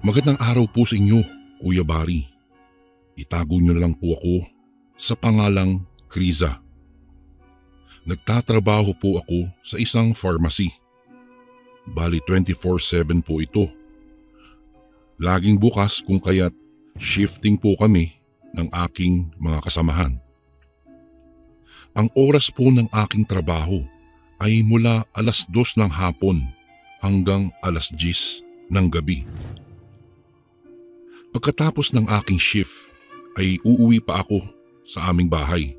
Magandang araw po sa inyo, Kuya Barry. Itago niyo na lang po ako sa pangalang Kriza. Nagtatrabaho po ako sa isang pharmacy. Bali 24/7 po ito. Laging bukas kung kaya't shifting po kami ng aking mga kasamahan. Ang oras po ng aking trabaho ay mula 2:00 ng hapon hanggang 10:00 ng gabi. Pagkatapos ng aking shift ay uuwi pa ako sa aming bahay.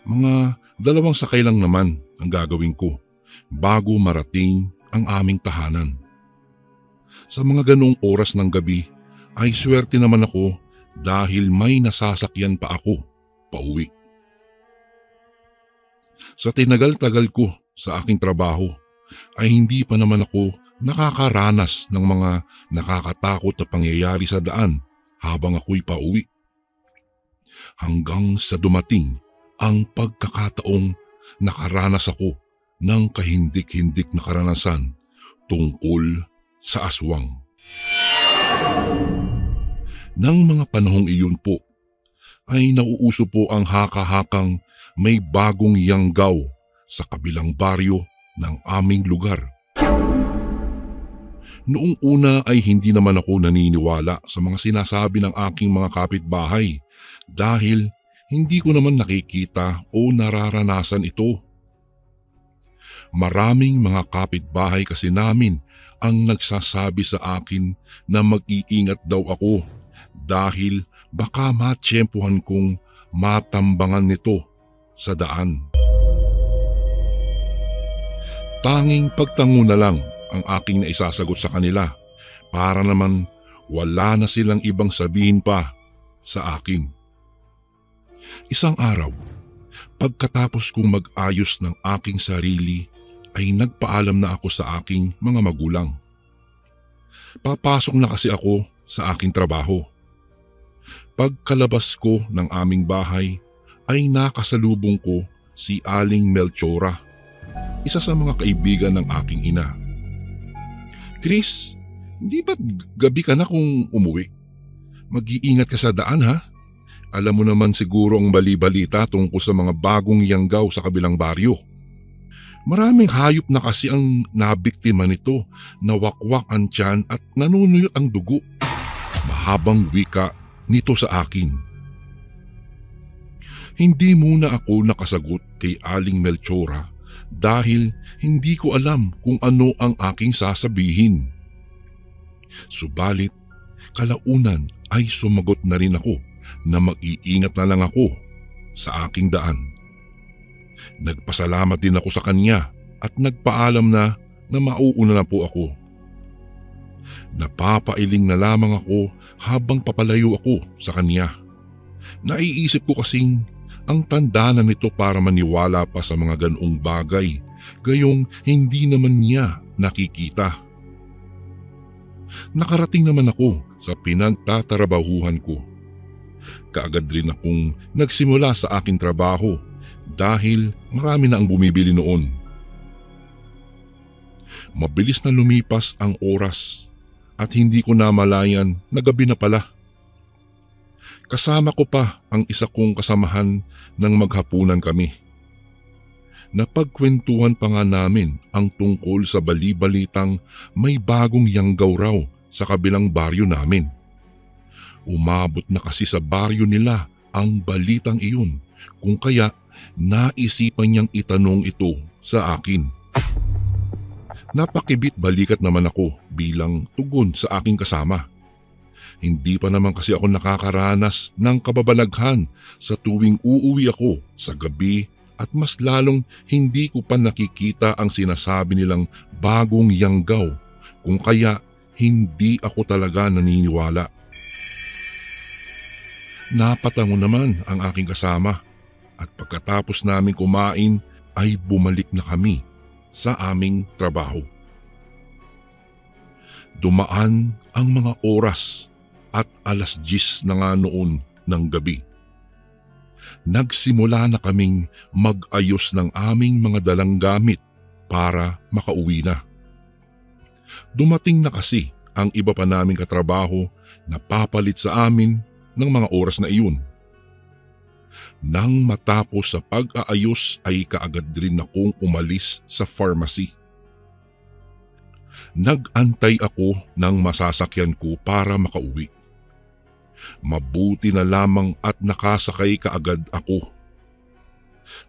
Mga 2 sakay lang naman ang gagawin ko bago marating ang aming tahanan. Sa mga ganoong oras ng gabi ay swerte naman ako dahil may nasasakyan pa ako pauwi. Sa tinagal-tagal ko sa aking trabaho ay hindi pa naman ako nakakaranas ng mga nakakatakot na pangyayari sa daan habang ako'y pauwi. Hanggang sa dumating ang pagkakataong nakaranas ako ng kahindik-hindik na karanasan tungkol sa aswang. Nang mga panahong iyon po ay nauuso po ang haka-hakang may bagong yanggaw sa kabilang baryo ng aming lugar. Noong una ay hindi naman ako naniniwala sa mga sinasabi ng aking mga kapitbahay dahil hindi ko naman nakikita o nararanasan ito. Maraming mga kapitbahay kasi namin ang nagsasabi sa akin na mag-iingat daw ako dahil baka matsyempohan kong matambangan nito sa daan. Tanging pagtango na lang ang aking naisasagot sa kanila para naman wala na silang ibang sabihin pa sa akin. Isang araw, pagkatapos kong mag-ayos ng aking sarili ay nagpaalam na ako sa aking mga magulang. Papasok na kasi ako sa aking trabaho. Pagkalabas ko ng aming bahay ay nakasalubong ko si Aling Melchora, isa sa mga kaibigan ng aking ina. Chris, hindi ba't gabi ka na kung umuwi? Mag-iingat ka sa daan ha? Alam mo naman siguro ang bali-balita tungkol sa mga bagong yanggaw sa kabilang baryo. Maraming hayop na kasi ang nabiktima nito, nawakwak ang tiyan at nanunuyot ang dugo. Mahabang wika nito sa akin. Hindi muna ako nakasagot kay Aling Melchora dahil hindi ko alam kung ano ang aking sasabihin. Subalit, kalaunan ay sumagot na rin ako na mag-iingat na lang ako sa aking daan. Nagpasalamat din ako sa kanya at nagpaalam na mauuna na po ako. Napapailing na lamang ako habang papalayo ako sa kanya. Naiisip ko kasing ang tanda na nito para maniwala pa sa mga ganoong bagay, gayong hindi naman niya nakikita. Nakarating naman ako sa pinagtatrabahuhan ko. Kaagad rin akong nagsimula sa aking trabaho dahil marami na ang bumibili noon. Mabilis na lumipas ang oras at hindi ko namalayan na gabi na pala. Kasama ko pa ang isa kong kasamahan nang maghapunan kami. Napagkwentuhan pa nga namin ang tungkol sa bali-balitang may bagong yanggaw raw sa kabilang baryo namin. Umabot na kasi sa baryo nila ang balitang iyon kung kaya naisipan niyang itanong ito sa akin. Napakibit balikat naman ako bilang tugon sa aking kasama. Hindi pa naman kasi ako nakakaranas ng kababalaghan sa tuwing uuwi ako sa gabi at mas lalong hindi ko pa nakikita ang sinasabi nilang bagong yanggaw kung kaya hindi ako talaga naniniwala. Napatango naman ang aking kasama at pagkatapos namin kumain ay bumalik na kami sa aming trabaho. Dumaan ang mga oras at 10:00 na nga noon ng gabi. Nagsimula na kaming mag-ayos ng aming mga dalang gamit para makauwi na. Dumating na kasi ang iba pa naming katrabaho na papalit sa amin ng mga oras na iyon. Nang matapos sa pag-aayos ay kaagad rin akong umalis sa pharmacy. Nag-antay ako ng masasakyan ko para makauwi. Mabuti na lamang at nakasakay kaagad ako.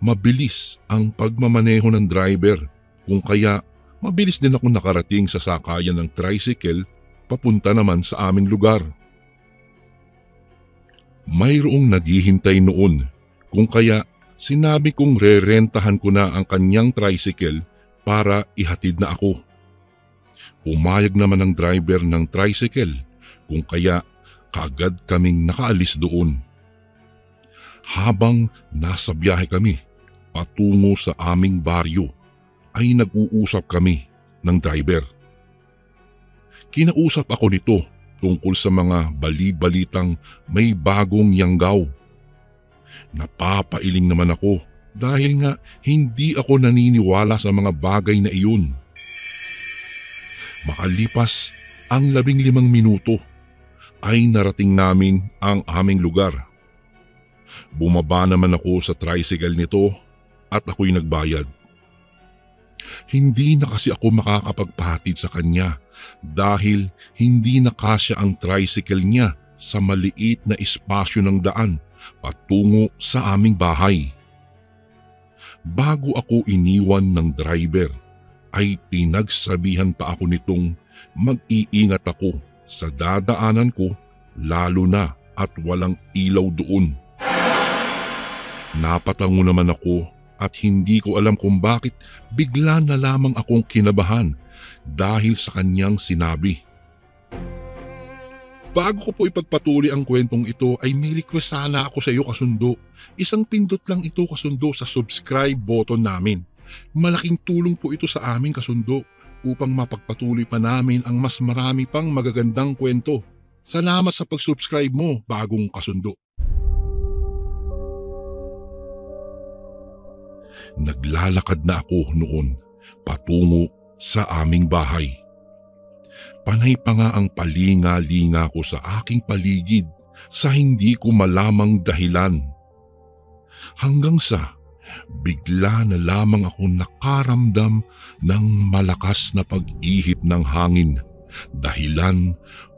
Mabilis ang pagmamaneho ng driver, kung kaya mabilis din ako nakarating sa sakayan ng tricycle papunta naman sa aming lugar. Mayroong naghihintay noon, kung kaya sinabi kong rerentahan ko na ang kanyang tricycle para ihatid na ako. Pumayag naman ang driver ng tricycle, kung kaya kaagad kaming nakaalis doon. Habang nasa biyahe kami patungo sa aming baryo ay nag-uusap kami ng driver. Kinausap ako nito tungkol sa mga bali-balitang may bagong yanggaw. Napapailing naman ako dahil nga hindi ako naniniwala sa mga bagay na iyon. Makalipas ang 15 minuto ay narating namin ang aming lugar. Bumaba naman ako sa tricycle nito at ako'y nagbayad. Hindi na kasi ako makakapagpahatid sa kanya dahil hindi na kasya ang tricycle niya sa maliit na espasyo ng daan patungo sa aming bahay. Bago ako iniwan ng driver ay pinagsabihan pa ako nitong mag-iingat ako sa dadaanan ko, lalo na at walang ilaw doon. Napatango naman ako at hindi ko alam kung bakit bigla na lamang akong kinabahan dahil sa kanyang sinabi. Bago ko po ipagpatuloy ang kwentong ito ay may request sana ako sa iyo, kasundo. Isang pindot lang ito, kasundo, sa subscribe button namin. Malaking tulong po ito sa amin, kasundo, upang mapagpatuloy pa namin ang mas marami pang magagandang kwento. Salamat sa pag-subscribe mo, bagong kasundo. Naglalakad na ako noon patungo sa aming bahay. Panay pa nga ang palinga-linga ko sa aking paligid sa hindi ko malamang dahilan. Hanggang sa bigla na lamang ako nakaramdam ng malakas na pag-ihip ng hangin, dahilan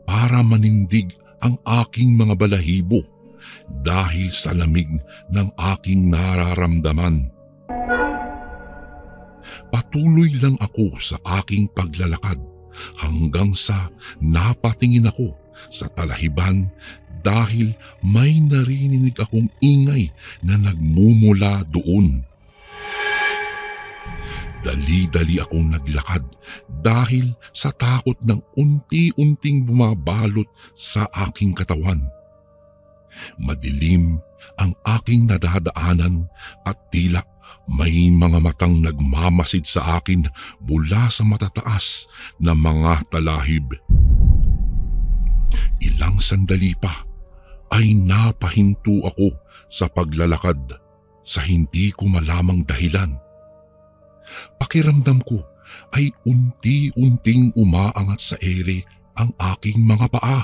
para manindig ang aking mga balahibo dahil sa lamig ng aking nararamdaman. Patuloy lang ako sa aking paglalakad hanggang sa napatingin ako sa talahiban dahil may narinig akong ingay na nagmumula doon. Dali-dali akong naglakad dahil sa takot ng unti-unting bumabalot sa aking katawan. Madilim ang aking nadadaanan at tila may mga matang nagmamasid sa akin mula sa matataas na mga talahib. Ilang sandali pa ay napahinto ako sa paglalakad sa hindi ko malamang dahilan. Pakiramdam ko ay unti-unting umaangat sa ere ang aking mga paa.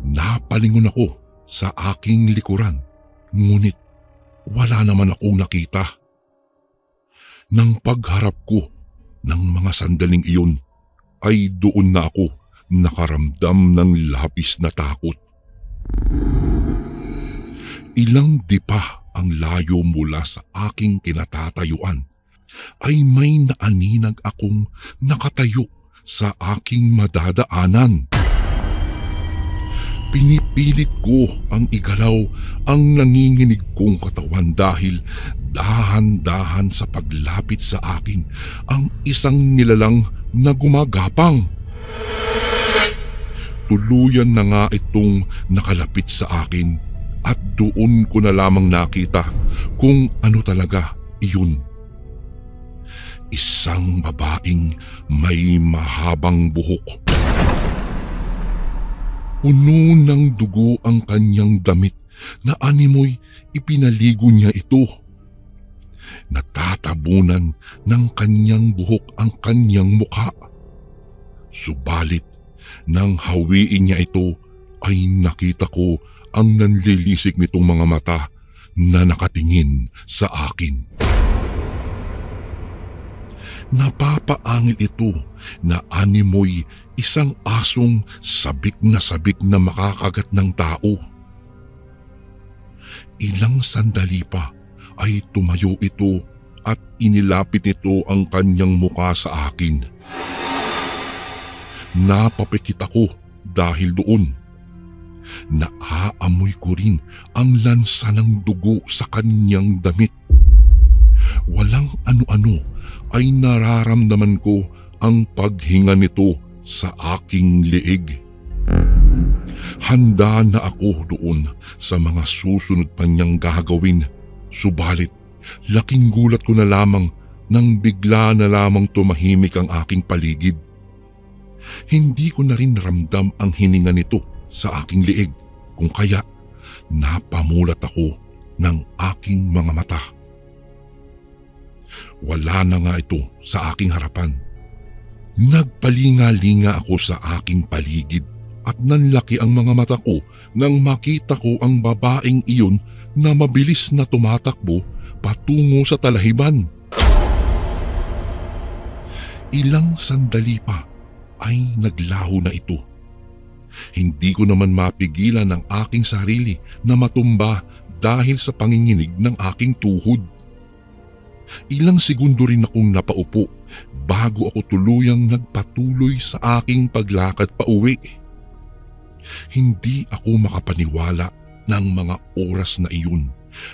Napalingon ako sa aking likuran, ngunit wala naman akong nakita. Nang pagharap ko ng mga sandaling iyon ay doon na ako nakaramdam ng labis na takot. Ilang dipa ang layo mula sa aking kinatatayuan ay may naaninag akong nakatayo sa aking madadaanan. Pinipilit ko ang igalaw ang nanginginig kong katawan dahil dahan-dahan sa paglapit sa akin ang isang nilalang na gumagapang. Tuluyan na nga itong nakalapit sa akin at doon ko na lamang nakita kung ano talaga iyon. Isang babaeng may mahabang buhok. Puno ng dugo ang kanyang damit na animoy ipinaligo niya ito. Natatabunan ng kanyang buhok ang kanyang mukha. Subalit nang hawiin niya ito ay nakita ko ang nanlilisik nitong mga mata na nakatingin sa akin. Napapaangil ito na animoy isang asong sabik na makakagat ng tao. Ilang sandali pa ay tumayo ito at inilapit nito ang kanyang muka sa akin. Napapikit ako dahil doon. Naaamoy ko rin ang lansa ng dugo sa kanyang damit. Walang ano-ano ay nararamdaman ko ang paghinga nito sa aking liig. Handa na ako doon sa mga susunod pa niyang gagawin. Subalit, laking gulat ko na lamang nang bigla na lamang tumahimik ang aking paligid. Hindi ko na rin ramdam ang hininga nito sa aking liig, kung kaya napamulat ako ng aking mga mata. Wala na nga ito sa aking harapan. Nagpalinga-linga ako sa aking paligid at nanlaki ang mga mata ko nang makita ko ang babaeng iyon na mabilis na tumatakbo patungo sa talahiban. Ilang sandali pa ay naglaho na ito. Hindi ko naman mapigilan ang aking sarili na matumba dahil sa panginginig ng aking tuhod. Ilang segundo rin akong napaupo bago ako tuluyang nagpatuloy sa aking paglakad pauwi. Hindi ako makapaniwala ng mga oras na iyon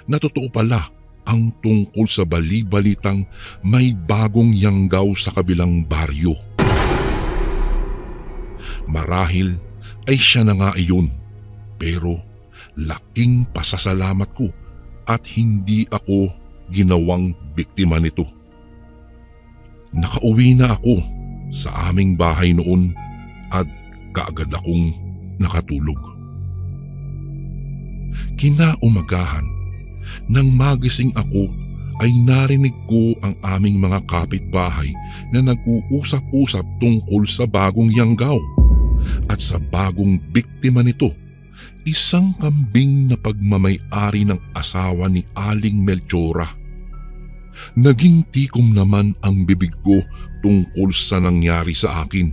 na totoo pala ang tungkol sa bali-balitang may bagong yanggaw sa kabilang baryo. Marahil ay siya na nga iyon, pero laking pasasalamat ko at hindi ako ginawang biktima nito. Nakauwi na ako sa aming bahay noon at kaagad akong nakatulog. Kinaumagahan, nang magising ako ay narinig ko ang aming mga kapitbahay na nag-uusap-usap tungkol sa bagong yanggaw at sa bagong biktima nito, isang kambing na pagmamay-ari ng asawa ni Aling Melchora. Naging tikom naman ang bibig ko tungkol sa nangyari sa akin.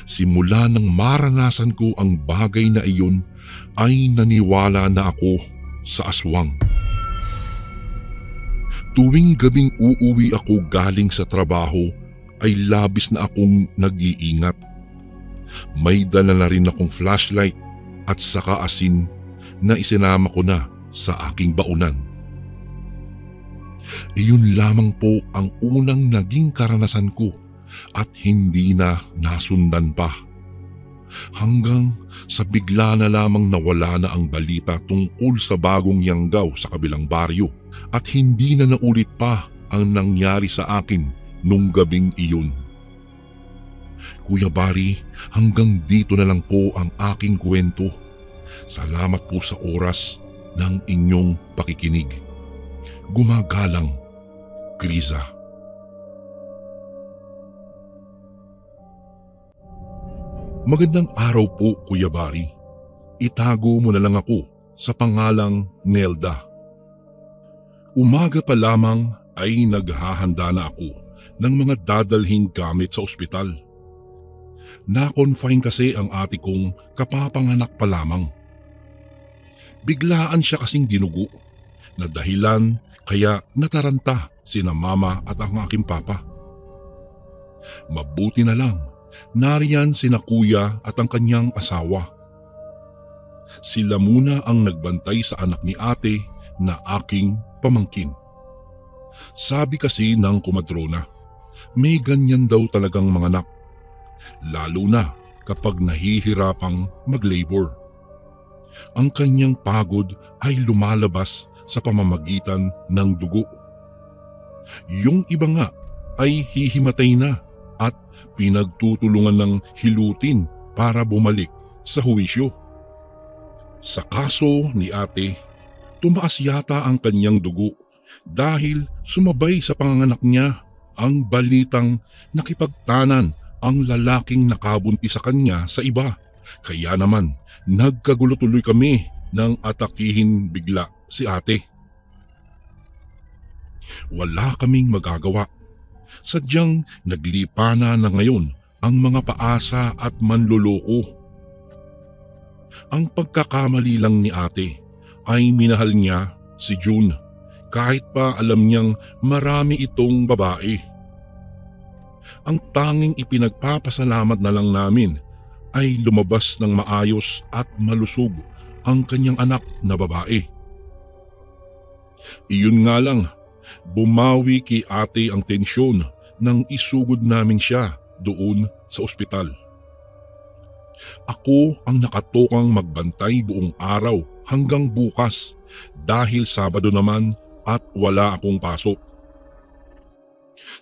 Simula nang maranasan ko ang bagay na iyon ay naniwala na ako sa aswang. Tuwing gabing uuwi ako galing sa trabaho ay labis na akong nag-iingat. May dala na rin akong flashlight at saka asin na isinama ko na sa aking baunan. Iyon lamang po ang unang naging karanasan ko at hindi na nasundan pa. Hanggang sa bigla na lamang nawala na ang balita tungkol sa bagong yanggaw sa kabilang baryo at hindi na naulit pa ang nangyari sa akin nung gabing iyon. Kuya Barry, hanggang dito na lang po ang aking kwento. Salamat po sa oras ng inyong pakikinig. Gumagalang, Griza. Magandang araw po, Kuya Barry. Itago mo na lang ako sa pangalang Nelda. Umaga pa lamang ay naghahanda na ako ng mga dadalhing gamit sa ospital. Na-confine kasi ang ate kong kapapanganak pa lamang. Biglaan siya kasing dinugo na dahilan kaya nataranta sina mama at ang aking papa. Mabuti na lang, nariyan sina kuya at ang kanyang asawa. Sila muna ang nagbantay sa anak ni ate na aking pamangkin. Sabi kasi ng kumadrona, may ganyan daw talagang mga anak, lalo na kapag nahihirapang mag-labor. Ang kanyang pagod ay lumalabas sa pamamagitan ng dugo. Yung iba nga ay hihimatay na at pinagtutulungan ng hilutin para bumalik sa huwisyo. Sa kaso ni ate, tumaas yata ang kanyang dugo dahil sumabay sa panganganak niya ang balitang nakipagtanan ang lalaking nakabunti sa kanya sa iba. Kaya naman, nagkagulo tuloy kami nang atakihin bigla si ate. Wala kaming magagawa. Sadyang naglipana na ngayon ang mga paasa at manluloko. Ang pagkakamali lang ni ate ay minahal niya si June kahit pa alam niyang marami itong babae. Ang tanging ipinagpapasalamat na lang namin ay lumabas ng maayos at malusog ang kanyang anak na babae. Iyon nga lang, bumawi kay ate ang tensyon nang isugod namin siya doon sa ospital. Ako ang nakatokang magbantay buong araw hanggang bukas dahil Sabado naman at wala akong pasok.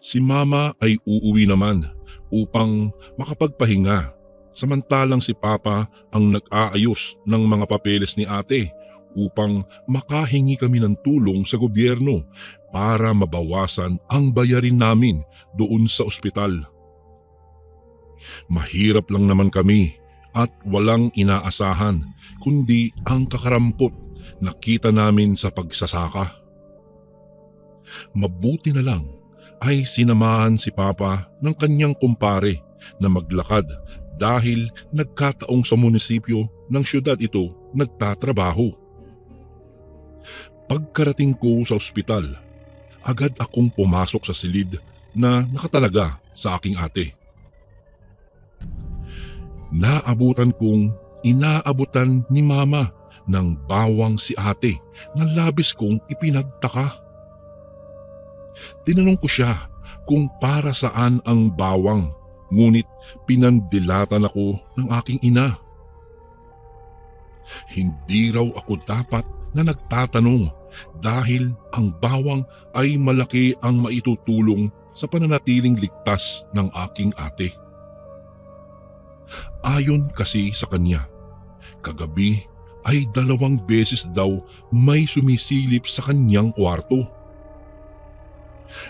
Si mama ay uuwi naman upang makapagpahinga, samantalang si papa ang nag-aayos ng mga papeles ni ate upang makahingi kami ng tulong sa gobyerno para mabawasan ang bayarin namin doon sa ospital. Mahirap lang naman kami at walang inaasahan kundi ang kakarampot na kita namin sa pagsasaka. Mabuti na lang ay sinamahan si Papa ng kanyang kumpare na maglakad dahil nagkataong sa munisipyo ng syudad ito nagtatrabaho. Pagkarating ko sa ospital, agad akong pumasok sa silid na nakatalaga sa aking ate. Naabutan kong inaabutan ni mama ng bawang si ate na labis kong ipinagtaka. Tinanong ko siya kung para saan ang bawang, ngunit pinandilatan ako ng aking ina. Hindi raw ako dapat na nagtatanong dahil ang bawang ay malaki ang maitutulong sa pananatiling ligtas ng aking ate. Ayon kasi sa kanya, kagabi ay 2 beses daw may sumisilip sa kanyang kwarto.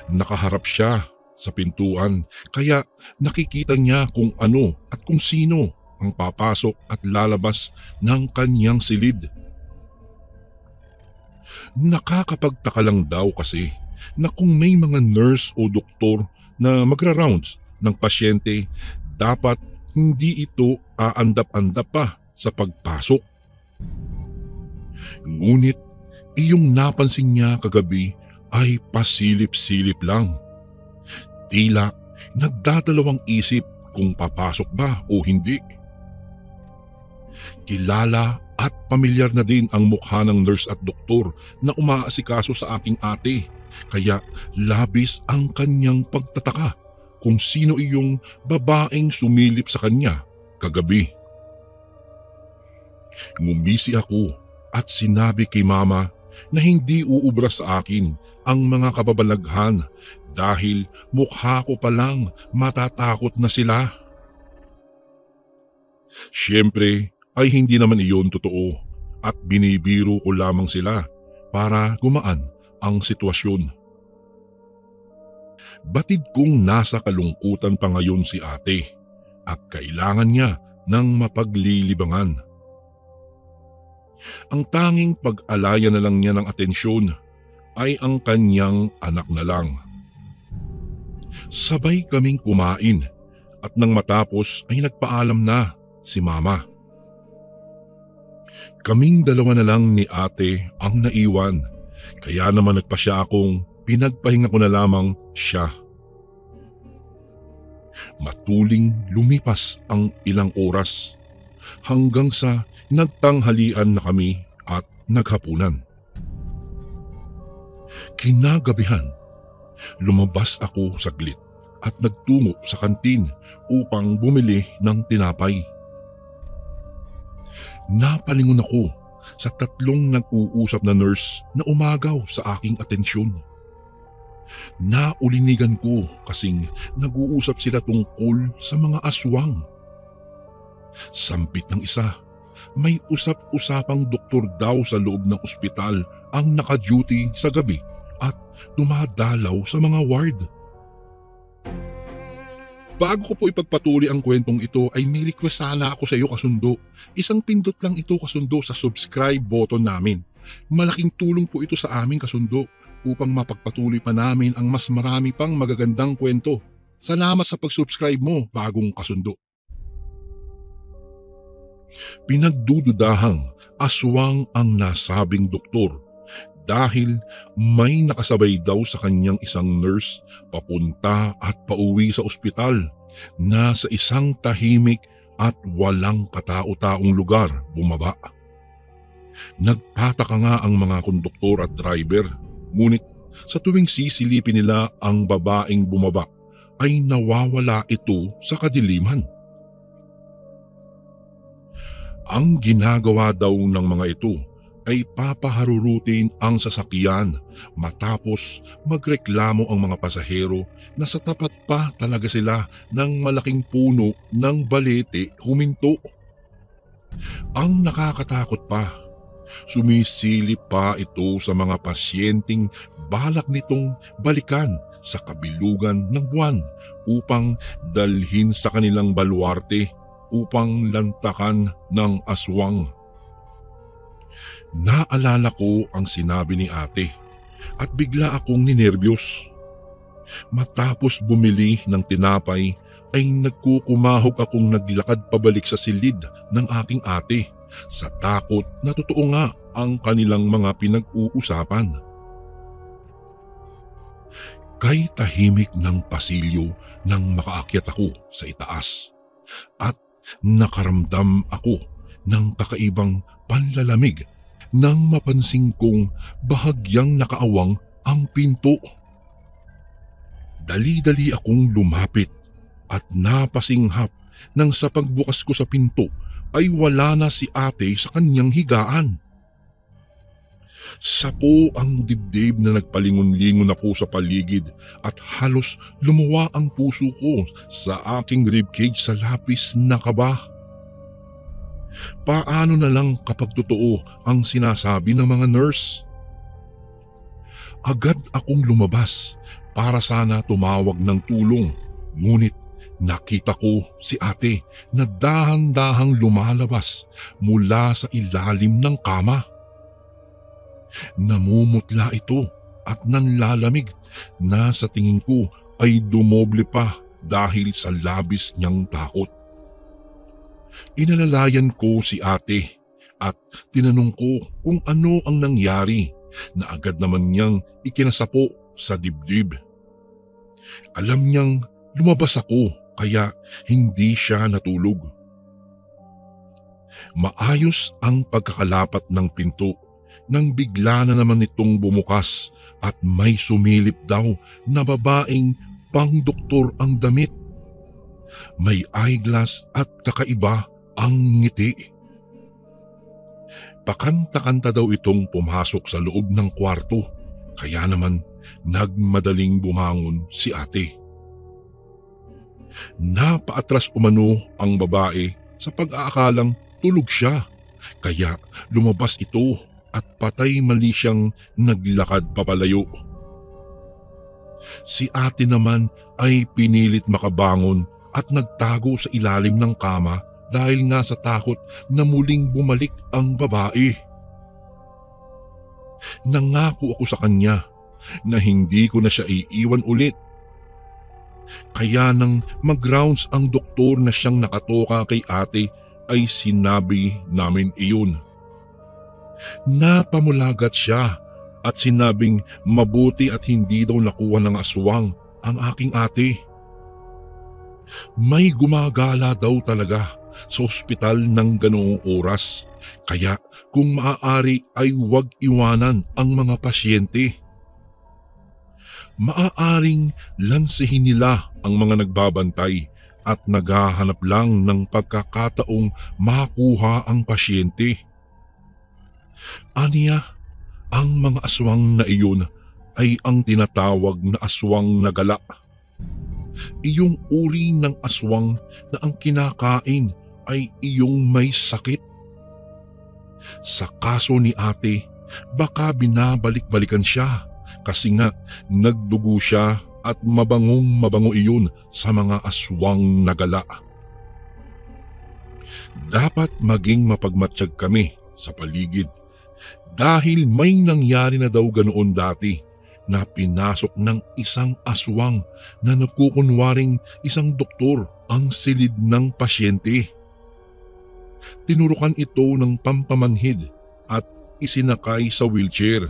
Nakaharap siya sa pintuan kaya nakikita niya kung ano at kung sino ang papasok at lalabas ng kanyang silid. Nakakapagtaka lang daw kasi na kung may mga nurse o doktor na magra-rounds ng pasyente, dapat hindi ito aandap-andap pa sa pagpasok. Ngunit iyong napansin niya kagabi ay pasilip-silip lang. Tila nagdadalawang isip kung papasok ba o hindi. Kilala at pamilyar na din ang mukha ng nurse at doktor na umaasikaso sa aking ate, kaya labis ang kanyang pagtataka kung sino iyong babaeng sumilip sa kanya kagabi. Ngumisi ako at sinabi kay mama na hindi uubra sa akin ang mga kababalaghan dahil mukha ko palang matatakot na sila. Siyempre ay hindi naman iyon totoo at binibiro ko lamang sila para gumaan ang sitwasyon. Batid kong nasa kalungkutan pa ngayon si ate at kailangan niya ng mapaglilibangan. Ang tanging pag-alaya na lang niya ng atensyon ay ang kanyang anak na lang. Sabay kaming kumain at nang matapos ay nagpaalam na si mama. Kaming 2 na lang ni ate ang naiwan, kaya naman nagpasya akong pinagpahinga ko na lamang siya. Matuling lumipas ang ilang oras hanggang sa nagtanghalian na kami at naghapunan. Kinagabihan, lumabas ako saglit at nagtungo sa kantin upang bumili ng tinapay. Napalingon ako sa 3 nag-uusap na nurse na umagaw sa aking atensyon. Naulinigan ko kasing nag-uusap sila tungkol sa mga aswang. Sampit ng isa, may usap-usapang doktor daw sa loob ng ospital ang naka-duty sa gabi at dumadalaw sa mga ward. Bago ko po ipagpatuloy ang kwentong ito ay may request sana ako sa iyo kasundo. Isang pindot lang ito kasundo sa subscribe button namin. Malaking tulong po ito sa amin kasundo upang mapagpatuloy pa namin ang mas marami pang magagandang kwento. Salamat sa pag-subscribe mo, bagong kasundo. Pinagdududahang aswang ang nasabing doktor dahil may nakasabay daw sa kanyang isang nurse papunta at pauwi sa ospital na sa isang tahimik at walang katao-taong lugar bumaba. Nagtataka nga ang mga konduktor at driver, ngunit sa tuwing sisilipin nila ang babaeng bumaba ay nawawala ito sa kadiliman. Ang ginagawa daw ng mga ito ay papaharurutin ang sasakyan matapos magreklamo ang mga pasahero na sa tapat pa talaga sila ng malaking puno ng balete huminto. Ang nakakatakot pa, sumisilip pa ito sa mga pasyenteng balak nitong balikan sa kabilugan ng buwan upang dalhin sa kanilang baluarte upang lantakan ng aswang. Naalala ko ang sinabi ni ate at bigla akong ninerbiyos. Matapos bumili ng tinapay ay nagkukumahog akong naglakad pabalik sa silid ng aking ate sa takot na totoo nga ang kanilang mga pinag-uusapan. Kay tahimik ng pasilyo nang makaakyat ako sa itaas at nakaramdam ako ng kakaibang panlalamig nang mapansin kong bahagyang nakaawang ang pinto. Dali-dali akong lumapit at napasinghap nang sa pagbukas ko sa pinto ay wala na si ate sa kanyang higaan. Sapo ang dibdib na nagpalingon-lingon ako sa paligid at halos lumuwa ang puso ko sa aking ribcage sa labis na kaba. Paano na lang kapag totoo ang sinasabi ng mga nurse? Agad akong lumabas para sana tumawag ng tulong, ngunit nakita ko si ate na dahan-dahang lumalabas mula sa ilalim ng kama. Namumutla ito at nanlalamig na sa tingin ko ay dumoble pa dahil sa labis niyang takot. Inalalayan ko si ate at tinanong ko kung ano ang nangyari na agad naman niyang ikinasapo sa dibdib. Alam niyang lumabas ako kaya hindi siya natulog. Maayos ang pagkakalapat ng pinto nang bigla na naman itong bumukas at may sumilip daw na babaeng pang-doktor ang damit. May eyeglass at kakaiba ang ngiti. Pakanta-kanta daw itong pumasok sa loob ng kwarto, kaya naman nagmadaling bumangon si ate. Napaatras umano ang babae sa pag-aakalang tulog siya, kaya lumabas ito at patay mali siyang naglakad papalayo. Si ate naman ay pinilit makabangon at nagtago sa ilalim ng kama dahil nga sa takot na muling bumalik ang babae. Nangako ako sa kanya na hindi ko na siya iiwan ulit. Kaya nang mag-rounds ang doktor na siyang nakatoka kay ate ay sinabi namin iyon. Napamulagat siya at sinabing mabuti at hindi daw nakuha ng aswang ang aking ate. May gumagala daw talaga sa ospital ng ganoong oras, kaya kung maaari ay huwag iwanan ang mga pasyente. Maaaring lansihin nila ang mga nagbabantay at naghahanap lang ng pagkakataong makuha ang pasyente. Aniya, ang mga aswang na iyon ay ang tinatawag na aswang na gala. Iyong uri ng aswang na ang kinakain ay iyong may sakit. Sa kaso ni ate, baka binabalik-balikan siya kasi nga nagdugo siya at mabangong mabango iyon sa mga aswang na gala. Dapat maging mapagmatsyag kami sa paligid dahil may nangyari na daw ganoon dati na pinasok ng isang aswang na nagkukunwaring isang doktor ang silid ng pasyente. Tinurukan ito ng pampamanhid at isinakay sa wheelchair.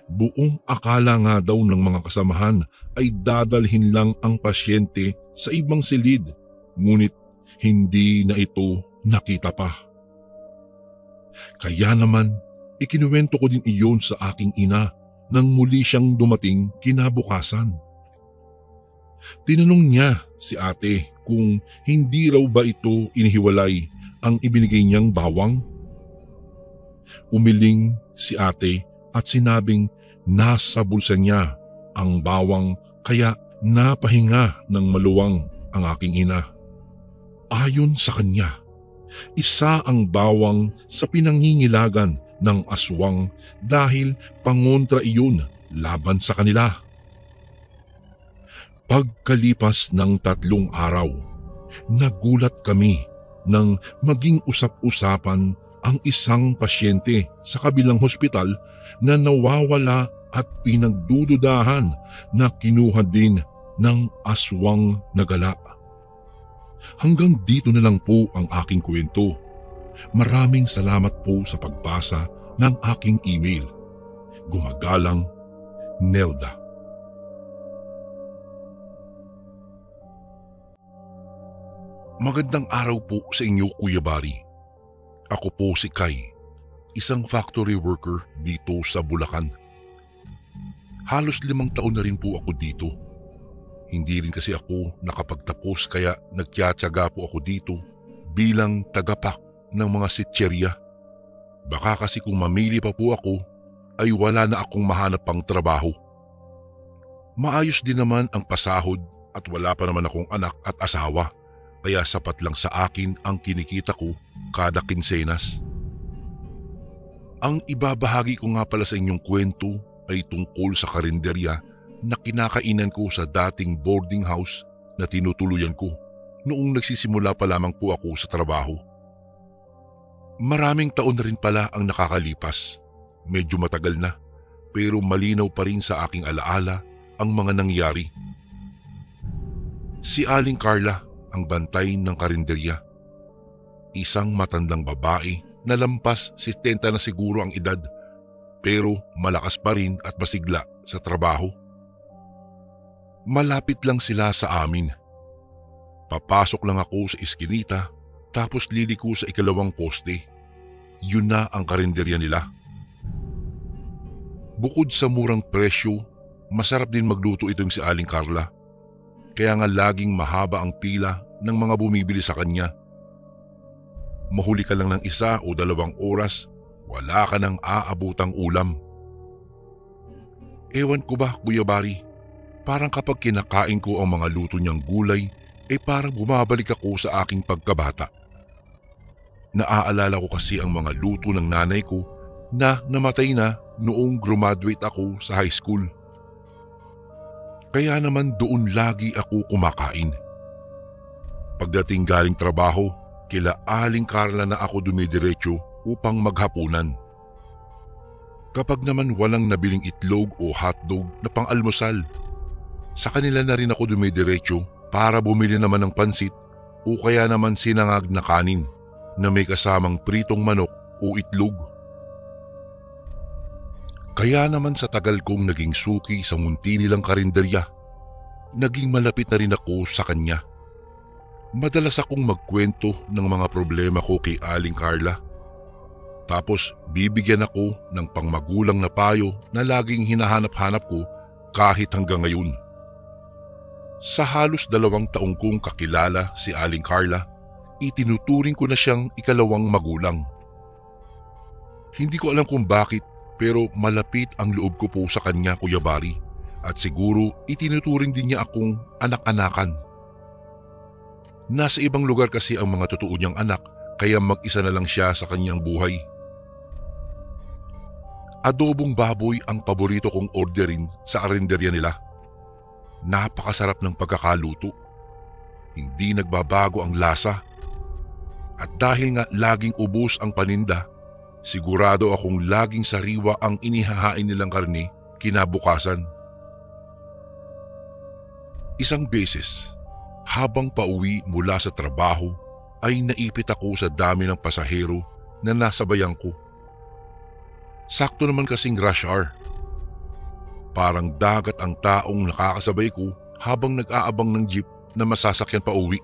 Buong akala nga daw ng mga kasamahan ay dadalhin lang ang pasyente sa ibang silid, ngunit hindi na ito nakita pa. Kaya naman, ikinuwento ko din iyon sa aking ina nang muli siyang dumating kinabukasan. Tinanong niya si ate kung hindi raw ba ito inihiwalay ang ibinigay niyang bawang. Umiling si ate at sinabing nasa bulsa niya ang bawang kaya napahinga ng maluwang ang aking ina. Ayon sa kanya, isa ang bawang sa pinangingilagan ng aswang dahil pangontra iyon laban sa kanila. Pagkalipas ng 3 araw, nagulat kami nang maging usap-usapan ang isang pasyente sa kabilang hospital na nawawala at pinagdududahan na kinuha din ng aswang na gala. Hanggang dito na lang po ang aking kwento. Maraming salamat po sa pagbasa ng aking email. Gumagalang, Nelda. Magandang araw po sa inyo, Kuya Bari. Ako po si Kai, isang factory worker dito sa Bulacan. Halos 5 taon na rin po ako dito. Hindi rin kasi ako nakapagtapos kaya nagtiyatyaga po ako dito bilang tagapak ng mga sitserya. Baka kasi kung mamili pa po ako ay wala na akong mahanap pang trabaho. Maayos din naman ang pasahod at wala pa naman akong anak at asawa kaya sapat lang sa akin ang kinikita ko kada kinsenas. Ang ibabahagi ko nga pala sa inyong kwento ay tungkol sa karinderya na kinakainan ko sa dating boarding house na tinutuluyan ko noong nagsisimula pa lamang po ako sa trabaho. Maraming taon na rin pala ang nakakalipas. Medyo matagal na pero malinaw pa rin sa aking alaala ang mga nangyari. Si Aling Carla ang bantay ng karinderya. Isang matandang babae na lampas 60 na siguro ang edad pero malakas pa rin at masigla sa trabaho. Malapit lang sila sa amin. Papasok lang ako sa iskinita tapos liliko sa ikalawang poste. Yun na ang karinderya nila. Bukod sa murang presyo, masarap din magluto itong si Aling Carla. Kaya nga laging mahaba ang pila ng mga bumibili sa kanya. Mahuli ka lang ng 1 o 2 oras, wala ka nang aabutang ulam. Ewan ko ba, Kuya Bari, parang kapag kinakain ko ang mga luto niyang gulay, parang bumabalik ako sa aking pagkabata. Naaalala ko kasi ang mga luto ng nanay ko na namatay na noong graduate ako sa high school. Kaya naman doon lagi ako kumakain. Pagdating galing trabaho, kila Aling Carla na ako dumidiretso upang maghapunan. Kapag naman walang nabiling itlog o hotdog na pang-almusal, sa kanila na rin ako dumidiretso para bumili naman ng pansit o kaya naman sinangag na kanin na may kasamang pritong manok o itlog. Kaya naman sa tagal kong naging suki sa munti nilang karinderya, naging malapit na rin ako sa kanya. Madalas akong magkwento ng mga problema ko kay Aling Carla. Tapos bibigyan ako ng pangmagulang na payo na laging hinahanap-hanap ko kahit hanggang ngayon. Sa halos 2 taong kong kakilala si Aling Carla, itinuturing ko na siyang ikalawang magulang. Hindi ko alam kung bakit pero malapit ang loob ko po sa kanya, Kuya Bari, at siguro itinuturing din niya akong anak-anakan. Nasa ibang lugar kasi ang mga totoo niyang anak kaya mag-isa na lang siya sa kanyang buhay. Adobong baboy ang paborito kong orderin sa karinderya nila. Napakasarap ng pagkakaluto. Hindi nagbabago ang lasa. At dahil nga laging ubos ang paninda, sigurado akong laging sariwa ang inihahain nilang karne kinabukasan. Isang beses, habang pauwi mula sa trabaho, ay naipit ako sa dami ng pasahero na nasabayan ko. Sakto naman kasing rush hour. Parang dagat ang taong nakakasabay ko habang nag-aabang ng jeep na masasakyan pa uwi.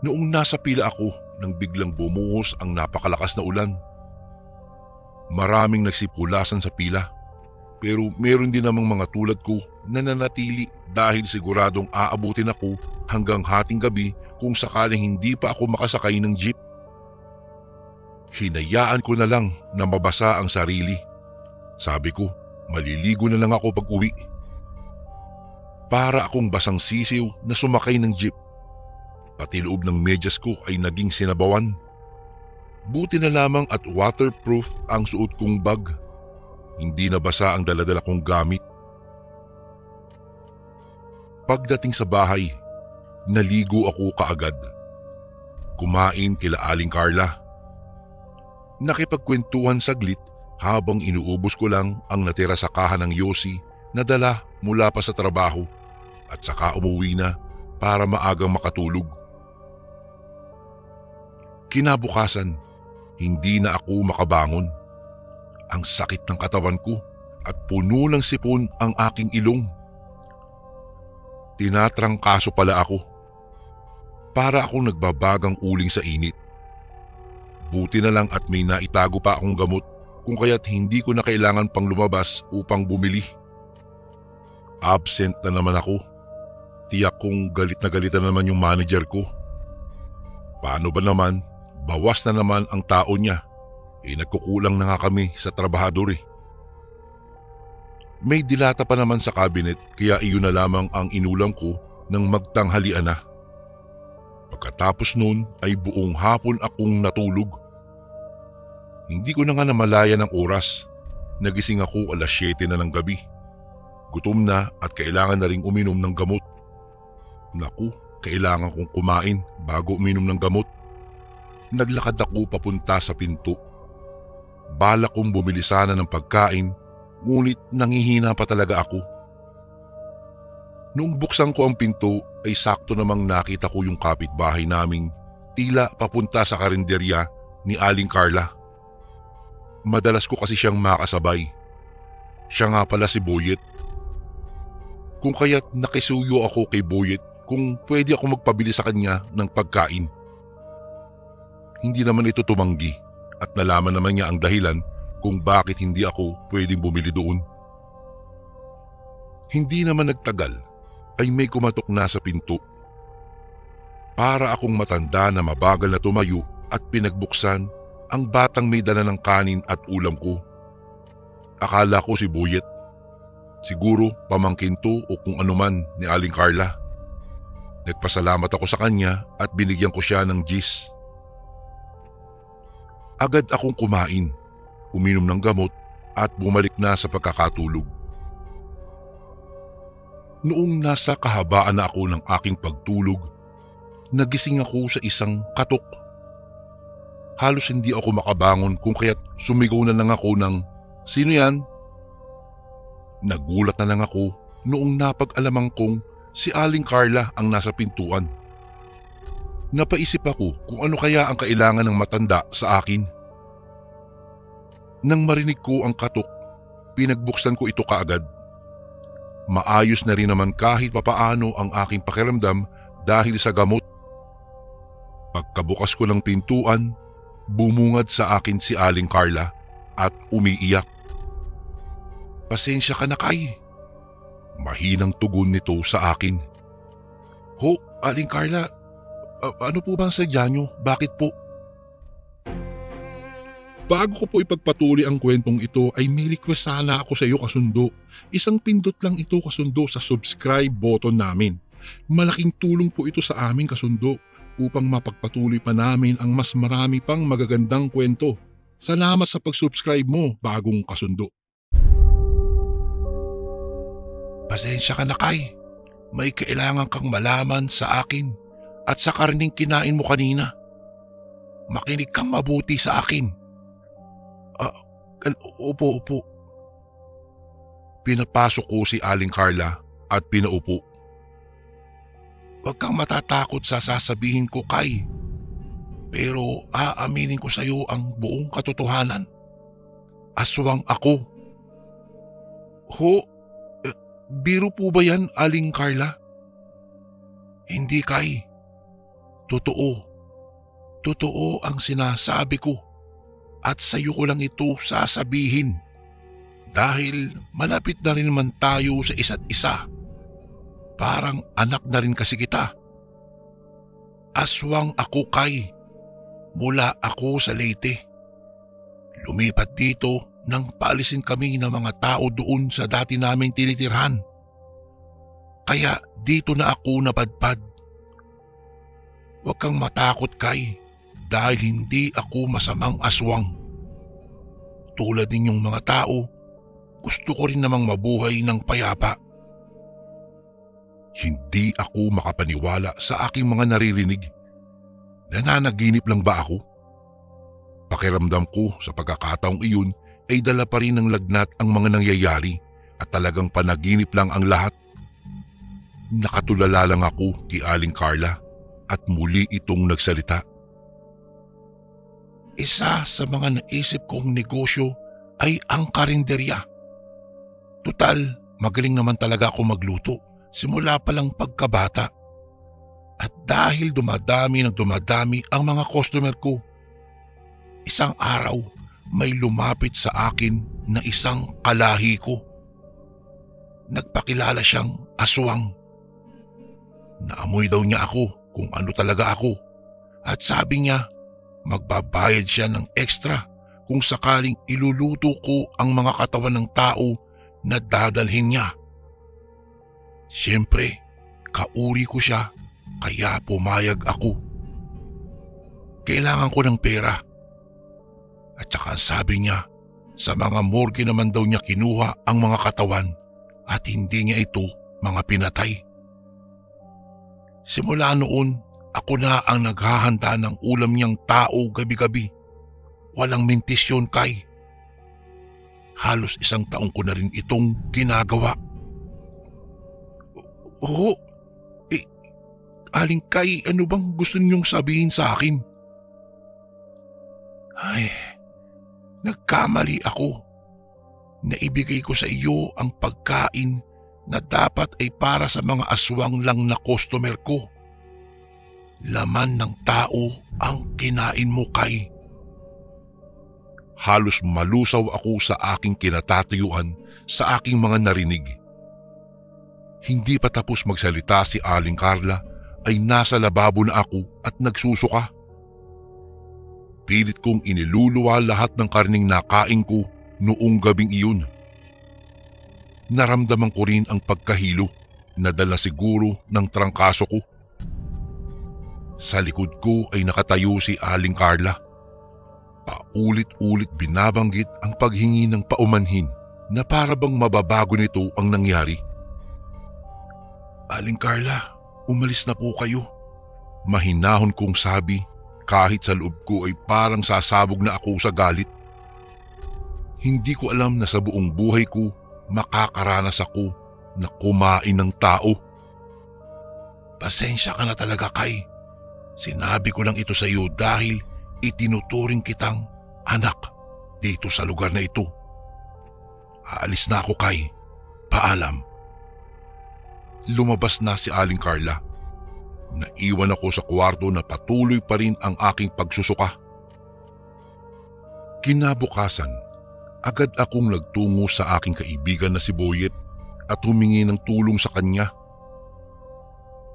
Noong nasa pila ako nang biglang bumuhos ang napakalakas na ulan. Maraming nagsipulasan sa pila, pero meron din namang mga tulad ko na nanatili dahil siguradong aabutin ako hanggang hating gabi kung sakaling hindi pa ako makasakay ng jeep. Hinayaan ko na lang na mabasa ang sarili. Sabi ko, maliligo na lang ako pag uwi. Para akong basang sisiw na sumakay ng jeep. Pati loob ng medyas ko ay naging sinabawan. Buti na lamang at waterproof ang suot kong bag. Hindi nabasa ang daladala kong gamit. Pagdating sa bahay, naligo ako kaagad. Kumain kila Aling Carla. Nakipagkwentuhan saglit habang inuubos ko lang ang natira sa kaha ng yosi na dala mula pa sa trabaho at saka umuwi na para maagang makatulog. Kinabukasan, hindi na ako makabangon. Ang sakit ng katawan ko at puno ng sipon ang aking ilong. Tinatrangkaso pala ako. Para akong nagbabagang uling sa init. Buti na lang at may naitago pa akong gamot kung kaya't hindi ko na kailangan pang lumabas upang bumili. Absent na naman ako. Tiyak kong galit na naman yung manager ko. Paano ba naman? Bawas na naman ang tao niya. Nagkukulang na nga kami sa trabahador. May dilata pa naman sa cabinet kaya iyon na lamang ang inulam ko nang magtanghalian na. Pagkatapos nun ay buong hapon akong natulog. Hindi ko na nga namalayan ang oras. Nagising ako 7:00 na ng gabi. Gutom na at kailangan na ring uminom ng gamot. Naku, kailangan kong kumain bago uminom ng gamot. Naglakad ako papunta sa pinto. Balak kong bumili sana ng pagkain, ngunit nangihina pa talaga ako. Noong buksan ko ang pinto ay sakto namang nakita ko yung kapitbahay naming tila papunta sa karinderya ni Aling Carla. Madalas ko kasi siyang makasabay. Siya nga pala si Boyet. Kung kaya't nakisuyo ako kay Boyet kung pwede ako magpabili sa kanya ng pagkain. Hindi naman ito tumanggi at nalaman naman niya ang dahilan kung bakit hindi ako pwedeng bumili doon. Hindi naman nagtagal ay may kumatok na sa pinto. Para akong matanda na mabagal na tumayo at pinagbuksan ang batang may dala ng kanin at ulam ko. Akala ko si Boyet. Siguro pamangkin to o kung anuman ni Aling Carla. Nagpasalamat ako sa kanya at binigyan ko siya ng gis. Agad akong kumain, uminom ng gamot at bumalik na sa pagkakatulog. Noong nasa kahabaan na ako ng aking pagtulog, nagising ako sa isang katok. Halos hindi ako makabangon kung kaya't sumigaw na lang ako ng, "Sino yan?" Nagulat na lang ako noong napag-alamang kong si Aling Carla ang nasa pintuan. Napaisip ako kung ano kaya ang kailangan ng matanda sa akin. Nang marinig ko ang katok, pinagbuksan ko ito kaagad. Maayos na rin naman kahit papaano ang aking pakiramdam dahil sa gamot. Pagkabukas ko ng pintuan, bumungad sa akin si Aling Carla at umiiyak. "Pasensya ka na, Kay." Mahinang tugon nito sa akin. "Ho, Aling Carla, ano po ba ang sadya nyo? Bakit po?" Bago ko po ipagpatuloy ang kwentong ito ay may request sana ako sa iyo, kasundo. Isang pindot lang ito, kasundo, sa subscribe button namin. Malaking tulong po ito sa amin, kasundo, upang mapagpatuloy pa namin ang mas marami pang magagandang kwento. Salamat sa pag-subscribe mo, bagong kasundo. Pasensya ka na, Kay. May kailangan kang malaman sa akin at sa karning kinain mo kanina. Makinig kang mabuti sa akin. Upo. Pinapasok ko si Aling Carla at pinaupo. Huwag kang matatakot sa sasabihin ko, Kay. Pero aaminin ko sa iyo ang buong katotohanan. Aswang ako. Biro po ba yan, Aling Carla? Hindi, Kay. Totoo. Totoo ang sinasabi ko. At sa iyo ko lang ito sasabihin. Dahil malapit na rin naman tayo sa isa't isa. Parang anak na rin kasi kita. Aswang ako, Kay. Mula ako sa Leyte. Lumipat dito nang paalisin kami ng mga tao doon sa dati naming tinitirhan. Kaya dito na ako napadpad. Huwag kang matakot, Kay, dahil hindi ako masamang aswang. Tulad ninyong mga tao, gusto ko rin namang mabuhay ng payapa. Hindi ako makapaniwala sa aking mga naririnig. Nananaginip lang ba ako? Pakiramdam ko sa pagkakataong iyon ay dala pa rin ng lagnat ang mga nangyayari at talagang panaginip lang ang lahat. Nakatulala lang ako kay Aling Carla at muli itong nagsalita. Isa sa mga naisip kong negosyo ay ang karinderya. Tutal, magaling naman talaga ako magluto simula pa lang pagkabata. At dahil dumadami ang mga customer ko, isang araw may lumapit sa akin na isang kalahi ko. Nagpakilala siyang aswang. Naamoy daw niya ako kung ano talaga ako at sabi niya magbabayad siya ng extra kung sakaling iluluto ko ang mga katawan ng tao na dadalhin niya. Siyempre, kauri ko siya kaya pumayag ako. Kailangan ko ng pera. At saka sabi niya, sa mga morgue naman daw niya kinuha ang mga katawan at hindi niya ito mga pinatay. Simula noon, ako na ang naghahanda ng ulam niyang tao gabi-gabi. Walang mentisyon, Kay. Halos 1 taon ko na rin itong ginagawa. Aling Kay, ano bang gusto niyong sabihin sa akin? Ay, nagkamali ako. Naibigay ko sa iyo ang pagkain na dapat ay para sa mga aswang lang na customer ko. Laman ng tao ang kinain mo, Kay. Halos malusaw ako sa aking kinatatayuan sa aking mga narinig. Hindi pa tapos magsalita si Aling Carla ay nasa lababo na ako at nagsusuka. Pilit kong iniluluwa lahat ng karning nakain ko noong gabing iyon. Naramdaman ko rin ang pagkahilo na dala siguro ng trangkaso ko. Sa likod ko ay nakatayo si Aling Carla. Paulit-ulit binabanggit ang paghingi ng paumanhin na para bang mababago nito ang nangyari. Aling Carla, umalis na po kayo. Mahinahon kong sabi kahit sa loob ko ay parang sasabog na ako sa galit. Hindi ko alam na sa buong buhay ko makakaranas ako na kumain ng tao. Pasensya ka na talaga, Kay. Sinabi ko lang ito sa iyo dahil itinuturing kitang anak dito sa lugar na ito. Aalis na ako, Kay. Paalam. Lumabas na si Aling Carla. Naiwan ako sa kwarto na patuloy pa rin ang aking pagsusuka. Kinabukasan, agad akong nagtungo sa aking kaibigan na si Boyet at humingi ng tulong sa kanya.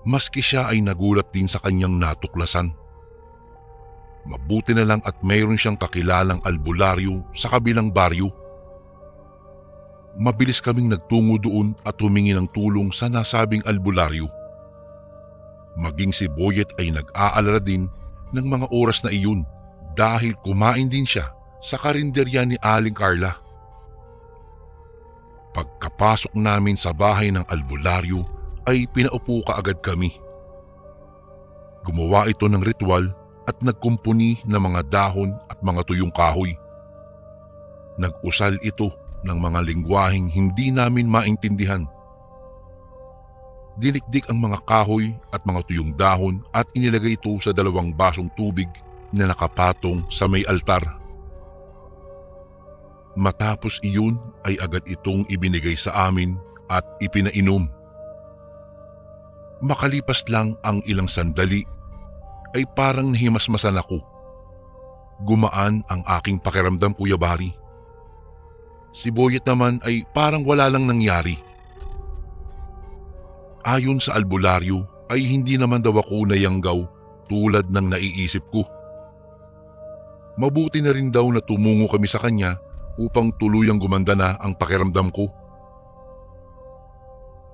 Maski siya ay nagulat din sa kanyang natuklasan. Mabuti na lang at mayroon siyang kakilalang albularyo sa kabilang baryo. Mabilis kaming nagtungo doon at humingi ng tulong sa nasabing albularyo. Maging si Boyet ay nag-aalala din ng mga oras na iyon dahil kumain din siya sa karinderya ni Aling Carla. Pagkapasok pagpasok namin sa bahay ng albularyo ay pinaupo kaagad kami. Gumawa ito ng ritual at nagkumpuni ng mga dahon at mga tuyong kahoy. Nag-usal ito ng mga lingwaheng hindi namin maintindihan. Dinikdik ang mga kahoy at mga tuyong dahon at inilagay ito sa 2 basong tubig na nakapatong sa may altar. Matapos iyon ay agad itong ibinigay sa amin at ipinainom. Makalipas lang ang ilang sandali ay parang nahimasmasan ako. Gumaan ang aking pakiramdam, Kuya Bari. Si Boyet naman ay parang wala lang nangyari. Ayon sa albularyo ay hindi naman daw ako nayanggaw tulad ng naiisip ko. Mabuti na rin daw na tumungo kami sa kanya upang tuluyang gumanda na ang pakiramdam ko.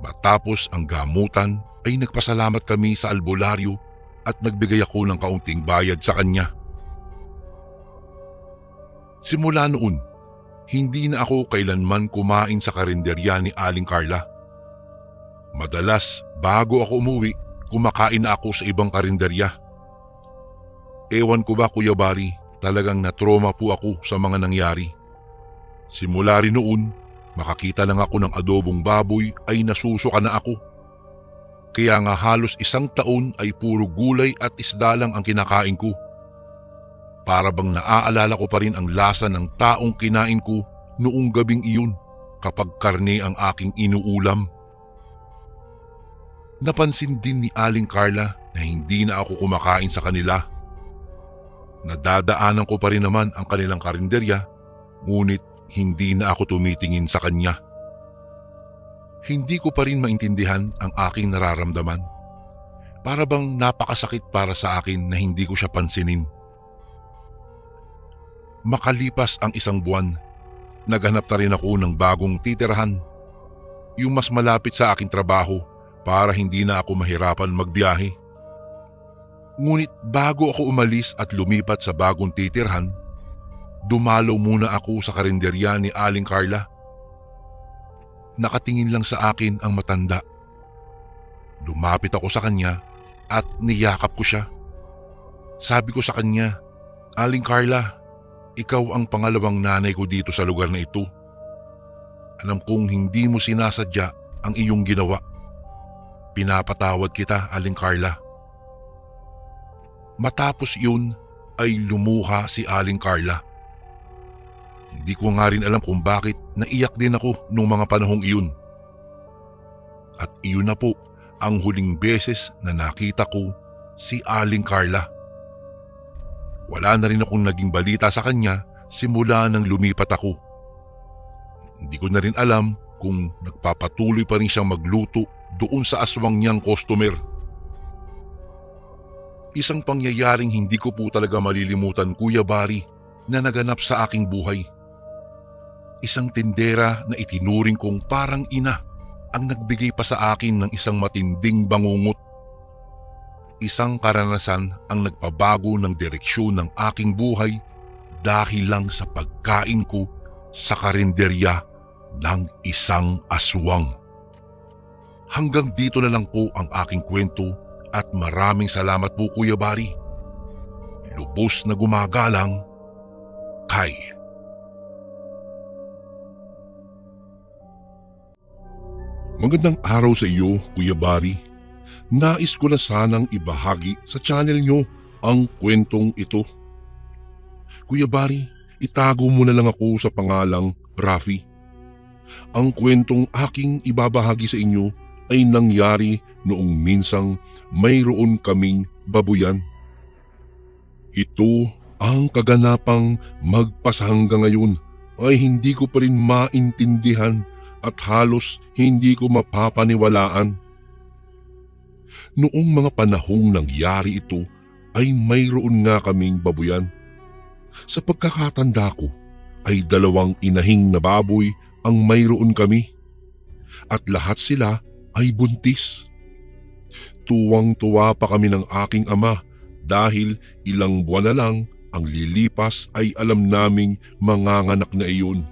Matapos ang gamutan ay nagpasalamat kami sa albularyo at nagbigay ako ng kaunting bayad sa kanya. Simula noon, hindi na ako kailanman kumain sa karinderya ni Aling Carla. Madalas bago ako umuwi, kumakain na ako sa ibang karinderya. Ewan ko ba, Kuya Bari, talagang natroma po ako sa mga nangyari. Simula rin noon, makakita lang ako ng adobong baboy ay nasusuka na ako. Kaya nga halos 1 taon ay puro gulay at isda lang ang kinakain ko. Para bang naaalala ko pa rin ang lasa ng taong kinain ko noong gabing iyon kapag karne ang aking inuulam. Napansin din ni Aling Carla na hindi na ako kumakain sa kanila. Nadadaanan ko pa rin naman ang kanilang karinderya, ngunit hindi na ako tumitingin sa kanya. Hindi ko pa rin maintindihan ang aking nararamdaman. Para bang napakasakit para sa akin na hindi ko siya pansinin. Makalipas ang 1 buwan, naghanap na rin ako ng bagong titirahan. Yung mas malapit sa aking trabaho para hindi na ako mahirapan magbiyahe. Ngunit bago ako umalis at lumipat sa bagong titirhan, dumalaw muna ako sa karinderya ni Aling Carla. Nakatingin lang sa akin ang matanda. Lumapit ako sa kanya at niyakap ko siya. Sabi ko sa kanya, "Aling Carla, ikaw ang pangalawang nanay ko dito sa lugar na ito. Alam kong hindi mo sinasadya ang iyong ginawa. Pinapatawad kita, Aling Carla." Matapos yun ay lumuha si Aling Carla. Hindi ko nga rin alam kung bakit naiyak din ako nung mga panahong iyon. At iyon na po ang huling beses na nakita ko si Aling Carla. Wala na rin akong naging balita sa kanya simula nang lumipat ako. Hindi ko na rin alam kung nagpapatuloy pa rin siyang magluto doon sa aswang niyang customer. Isang pangyayaring hindi ko po talaga malilimutan, Kuya Bari, na naganap sa aking buhay. Isang tindera na itinuring kong parang ina ang nagbigay pa sa akin ng isang matinding bangungot. Isang karanasan ang nagpabago ng direksyon ng aking buhay dahil lang sa pagkain ko sa karinderya ng isang aswang. Hanggang dito na lang po ang aking kwento at maraming salamat po, Kuya Bari. Lubos na gumagalang, Kai. Magandang araw sa iyo, Kuya Bari. Nais ko na sanang ibahagi sa channel nyo ang kwentong ito. Kuya Bari, itago mo na lang ako sa pangalang Rafi. Ang kwentong aking ibabahagi sa inyo ay nangyari noong minsang mayroon kaming babuyan. Ito ang kaganapang magpasa hanggang ngayon ay hindi ko pa rin maintindihan at halos hindi ko mapapaniwalaan. Noong mga panahong nangyari ito ay mayroon nga kaming babuyan. Sa pagkakatanda ko ay 2 inahing na baboy ang mayroon kami at lahat sila ay buntis. Tuwang-tuwa pa kami ng aking ama dahil ilang buwan na lang ang lilipas ay alam naming manganganak na iyon.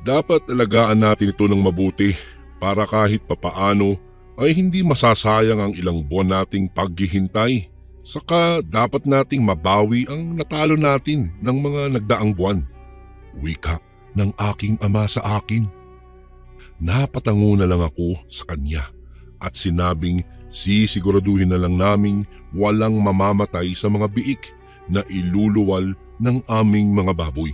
Dapat alagaan natin ito ng mabuti para kahit papaano ay hindi masasayang ang ilang buwan nating paghihintay. Saka dapat nating mabawi ang natalo natin ng mga nagdaang buwan. Wika ng aking ama sa akin. Napatango na lang ako sa kanya at sinabing sisiguraduhin na lang naming walang mamamatay sa mga biik na iluluwal ng aming mga baboy.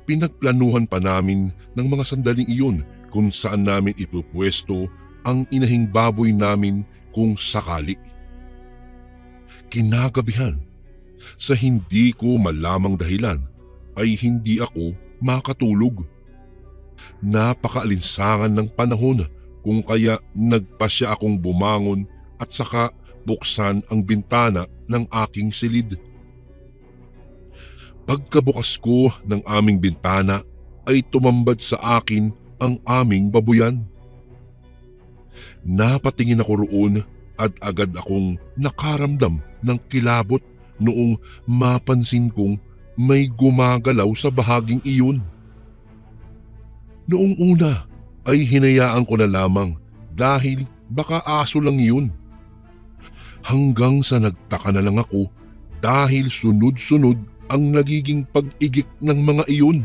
Pinagplanuhan pa namin ng mga sandaling iyon kung saan namin ipupwesto ang inahing baboy namin kung sakali. Kinagabihan, sa hindi ko malamang dahilan ay hindi ako makatulog. Napakaalinsangan ng panahon kung kaya nagpasya akong bumangon at saka buksan ang bintana ng aking silid. Pagkabukas ko ng aming bintana ay tumambad sa akin ang aming babuyan. Napatingin ako roon at agad akong nakaramdam ng kilabot noong mapansin kong may gumagalaw sa bahaging iyon. Noong una ay hinayaan ko na lamang dahil baka aso lang iyon. Hanggang sa nagtaka na lang ako dahil sunod-sunod ang nagiging pag-igik ng mga iyon.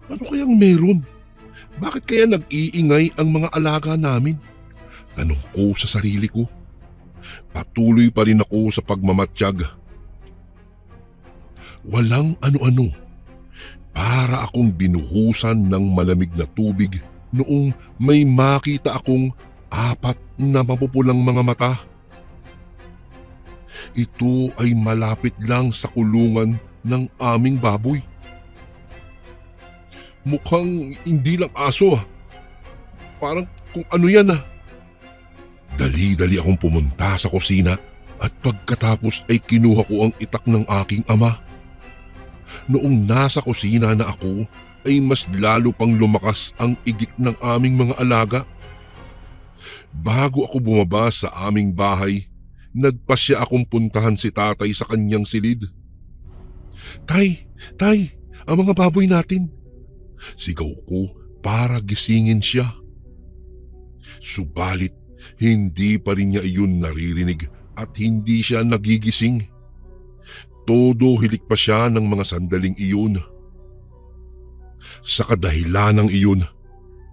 Ano kayang meron? Bakit kaya nag-iingay ang mga alaga namin? Tanong ko sa sarili ko. Patuloy pa rin ako sa pagmamatiyag. Walang ano-ano. Para akong binuhusan ng malamig na tubig noong may makita akong 4 na mapupulang mga mata. Ito ay malapit lang sa kulungan ng aming baboy. Mukhang hindi lang aso. Parang kung ano yan. Dali-dali akong pumunta sa kusina at pagkatapos ay kinuha ko ang itak ng aking ama. Noong nasa kusina na ako ay mas lalo pang lumakas ang igik ng aming mga alaga. Bago ako bumaba sa aming bahay, nagpasya akong puntahan si tatay sa kanyang silid. Tay, ang mga baboy natin. Sigaw ko para gisingin siya. Subalit, hindi pa rin niya iyon naririnig at hindi siya nagigising. Todo hilik pa siya ng mga sandaling iyon. Sa kadahilanang iyon,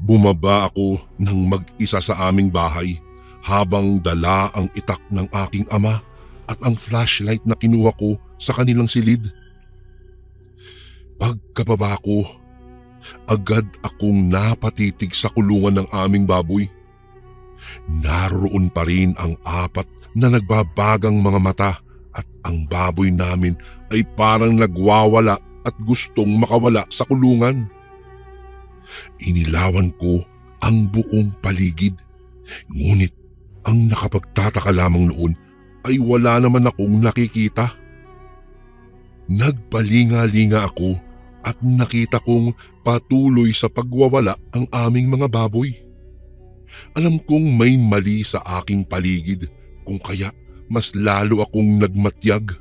bumaba ako ng mag-isa sa aming bahay habang dala ang itak ng aking ama at ang flashlight na kinuha ko sa kanilang silid. Pagkababa ko, agad akong napatitig sa kulungan ng aming baboy. Naroon pa rin ang 4 na nagbabagang mga mata at ang baboy namin ay parang nagwawala at gustong makawala sa kulungan. Inilawan ko ang buong paligid, ngunit ang nakapagtataka lamang noon ay wala naman akong nakikita. Nagpalinga-linga ako at nakita kong patuloy sa pagwawala ang aming mga baboy. Alam kong may mali sa aking paligid kung kaya mas lalo akong nagmatyag.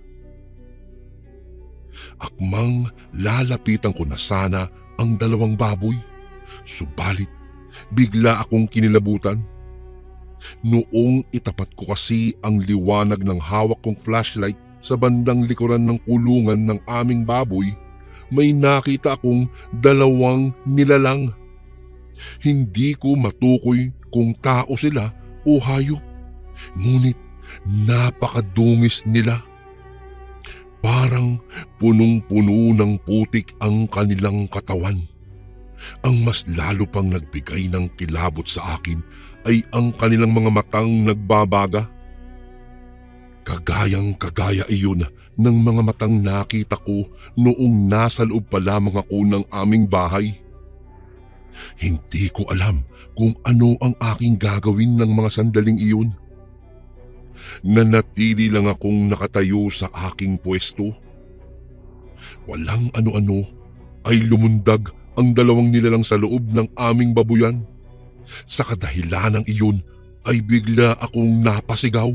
Akmang lalapitan ko na sana ang 2 baboy, subalit bigla akong kinilabutan. Noong itapat ko kasi ang liwanag ng hawak kong flashlight sa bandang likuran ng kulungan ng aming baboy, may nakita akong 2 nilalang. Hindi ko matukoy kung tao sila o hayop, ngunit napakadungis nila. Parang punong-puno ng putik ang kanilang katawan. Ang mas lalo pang nagbigay ng kilabot sa akin ay ang kanilang mga matang nagbabaga. Kagayang-kagaya iyon ng mga matang nakita ko noong nasa loob pa lamang ako ng aming bahay. Hindi ko alam kung ano ang aking gagawin ng mga sandaling iyon. Nanatili lang akong nakatayo sa aking pwesto. Walang ano-ano ay lumundag ang 2 nilalang sa loob ng aming babuyan. Sa kadahilanang iyon ay bigla akong napasigaw.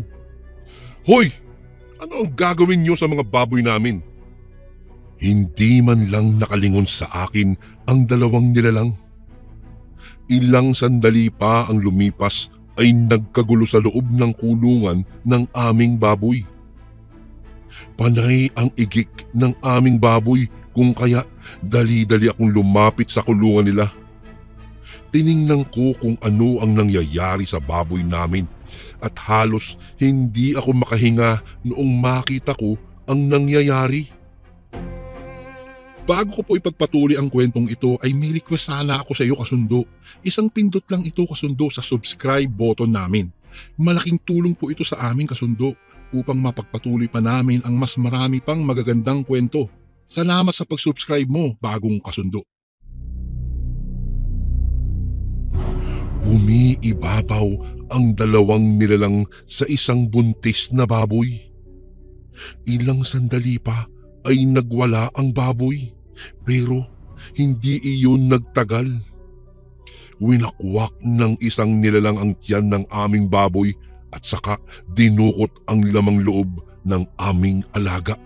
Hoy! Ano ang gagawin niyo sa mga baboy namin? Hindi man lang nakalingon sa akin ang dalawang nilalang. Ilang sandali pa ang lumipas ay nagkagulo sa loob ng kulungan ng aming baboy. Panay ang igik ng aming baboy kung kaya dali-dali akong lumapit sa kulungan nila. Tiningnan ko kung ano ang nangyayari sa baboy namin at halos hindi ako makahinga noong makita ko ang nangyayari. Bago ko po ipagpatuloy ang kwentong ito ay may request sana ako sa iyo kasundo. Isang pindot lang ito kasundo sa subscribe button namin. Malaking tulong po ito sa aming kasundo upang mapagpatuloy pa namin ang mas marami pang magagandang kwento. Salamat sa pag-subscribe mo, bagong kasundo. Umiibabaw ang dalawang nilalang sa isang buntis na baboy. Ilang sandali pa ay nagwala ang baboy, pero hindi iyon nagtagal. Winakwak ng isang nilalang ang tiyan ng aming baboy at saka dinukot ang lamang loob ng aming alaga.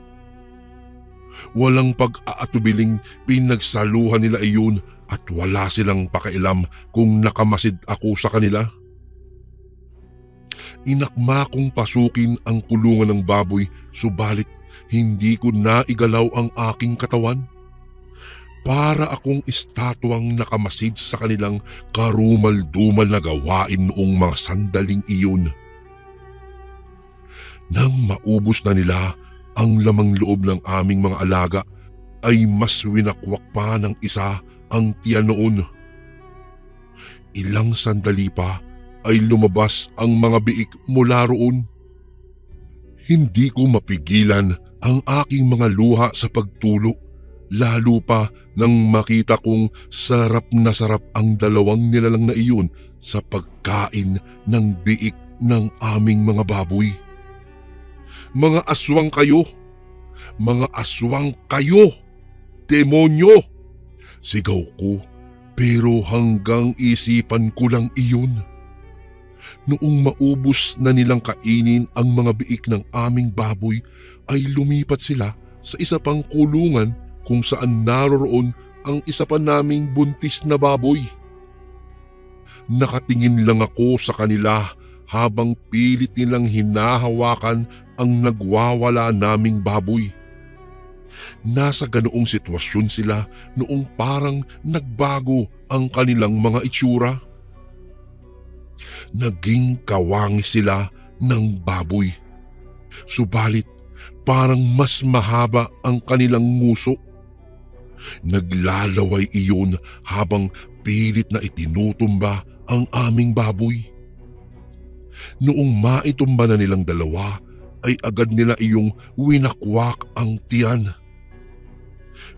Walang pag-aatubiling pinagsaluhan nila iyon at wala silang pakialam kung nakamasid ako sa kanila. Inakma kong pasukin ang kulungan ng baboy subalit hindi ko naigalaw ang aking katawan. Para akong estatwang nakamasid sa kanilang karumal-dumal na gawain noong mga sandaling iyon. Nang maubos na nila ang lamang loob ng aming mga alaga ay mas winakwak pa ng isa ang tiyan noon. Ilang sandali pa ay lumabas ang mga biik mula roon. Hindi ko mapigilan ang aking mga luha sa pagtulo, lalo pa nang makita kong sarap na sarap ang dalawang nilalang na iyon sa pagkain ng biik ng aming mga baboy. Mga aswang kayo! Mga aswang kayo! Demonyo! Sigaw ko, pero hanggang isipan ko lang iyon. Noong maubos na nilang kainin ang mga biik ng aming baboy ay lumipat sila sa isa pang kulungan kung saan naroroon ang isa pa naming buntis na baboy. Nakatingin lang ako sa kanila habang pilit nilang hinahawakan ang nagwawala naming baboy. Nasa ganoong sitwasyon sila noong parang nagbago ang kanilang mga itsura. Naging kawangi sila ng baboy. Subalit parang mas mahaba ang kanilang nguso. Naglalaway iyon habang pilit na itinutumba ang aming baboy. Noong maitumba na nilang dalawa ay agad nila iyong winakwak ang tiyan.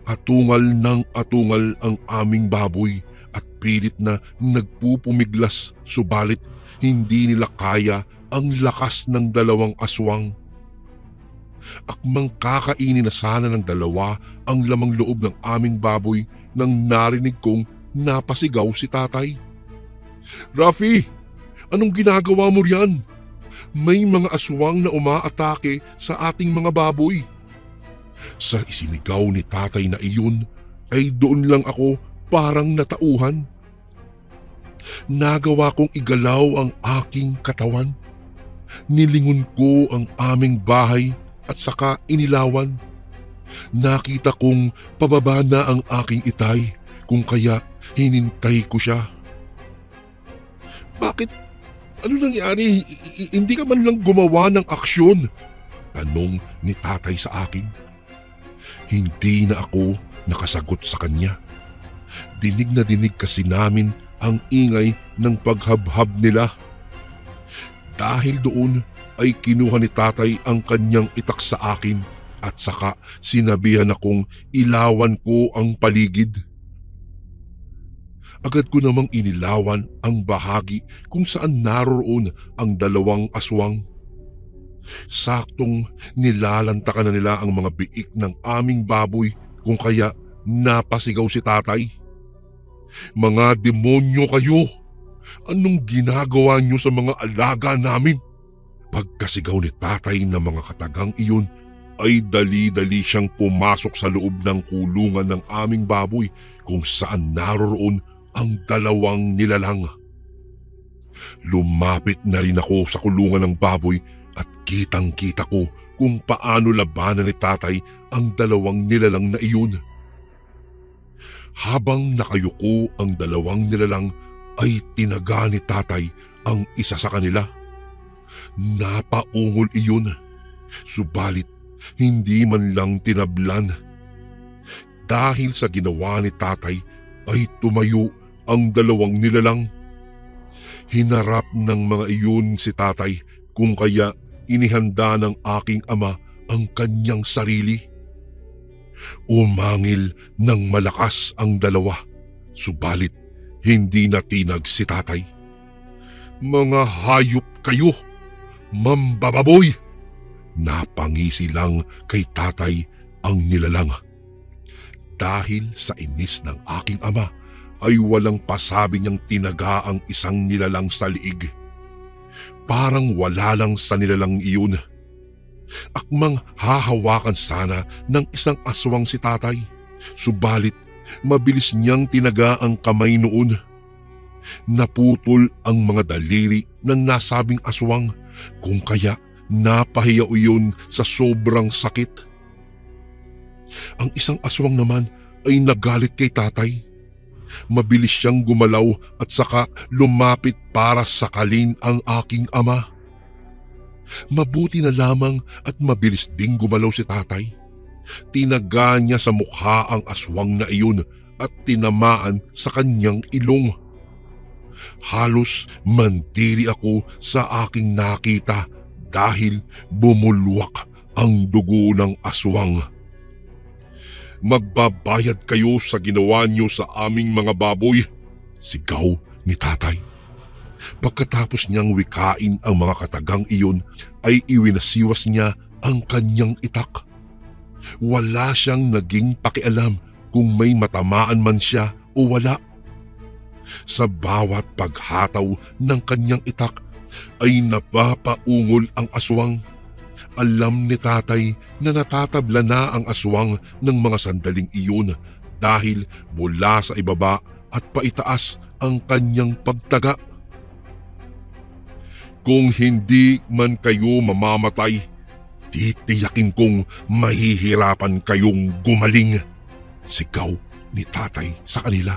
Atungal ng atungal ang aming baboy at pilit na nagpupumiglas subalit hindi nila kaya ang lakas ng dalawang aswang. Akmang kakainin na sana ng dalawa ang lamang loob ng aming baboy nang narinig kong napasigaw si tatay. "Rafi, anong ginagawa mo riyan? May mga aswang na umaatake sa ating mga baboy." Sa isinigaw ni tatay na iyon ay doon lang ako parang natauhan. Nagawa kong igalaw ang aking katawan. Nilingon ko ang aming bahay at saka inilawan. Nakita kong pababa na ang aking itay kung kaya hinintay ko siya. "Bakit? Ano nangyari? Hindi ka man lang gumawa ng aksyon?" tanong ni tatay sa akin. Hindi na ako nakasagot sa kanya. Dinig na dinig kasi namin ang ingay ng paghabhab nila. Dahil doon ay kinuha ni tatay ang kanyang itak sa akin at saka sinabihan akong ilawan ko ang paligid. Agad ko namang inilawan ang bahagi kung saan naroroon ang dalawang aswang. Saktong nilalantakan na nila ang mga biik ng aming baboy kung kaya napasigaw si tatay. "Mga demonyo kayo! Anong ginagawa niyo sa mga alaga namin?" Pagkasigaw ni tatay ng mga katagang iyon ay dali-dali siyang pumasok sa loob ng kulungan ng aming baboy kung saan naroroon ang dalawang nilalang. Lumapit na rin ako sa kulungan ng baboy at kitang-kita ko kung paano labanan ni tatay ang dalawang nilalang na iyon. Habang nakayuko ang dalawang nilalang ay tinaga ni tatay ang isa sa kanila. Napaungol iyon, subalit hindi man lang tinablan. Dahil sa ginawa ni tatay ay tumayo ang dalawang nilalang. Hinarap ng mga iyon si tatay kung kaya inihanda ng aking ama ang kanyang sarili. Umangil ng malakas ang dalawa, subalit hindi natinag si tatay. "Mga hayop kayo, mambababoy!" Napangisi lang kay tatay ang nilalang. Dahil sa inis ng aking ama ay walang pasabi niyang tinaga ang isang nilalang sa liig. Parang wala lang sa nilalang iyon. Akmang hahawakan sana ng isang aswang si tatay, subalit mabilis niyang tinaga ang kamay noon. Naputol ang mga daliri ng nasabing aswang kung kaya napahiya iyon sa sobrang sakit. Ang isang aswang naman ay nagalit kay tatay. Mabilis siyang gumalaw at saka lumapit para sakalin ang aking ama. Mabuti na lamang at mabilis ding gumalaw si tatay. Tinaga niya sa mukha ang aswang na iyon at tinamaan sa kanyang ilong. Halos mandiri ako sa aking nakita dahil bumulwak ang dugo ng aswang. "Magbabayad kayo sa ginawa niyo sa aming mga baboy," sigaw ni tatay. Pagkatapos niyang wikain ang mga katagang iyon ay iwinasiwas niya ang kanyang itak. Wala siyang naging pakialam kung may matamaan man siya o wala. Sa bawat paghataw ng kanyang itak ay napapaungol ang aswang. Alam ni tatay na natatabla na ang aswang ng mga sandaling iyon dahil mula sa ibaba at paitaas ang kanyang pagtaga. "Kung hindi man kayo mamamatay, titiyakin kong mahihirapan kayong gumaling," sigaw ni tatay sa kanila.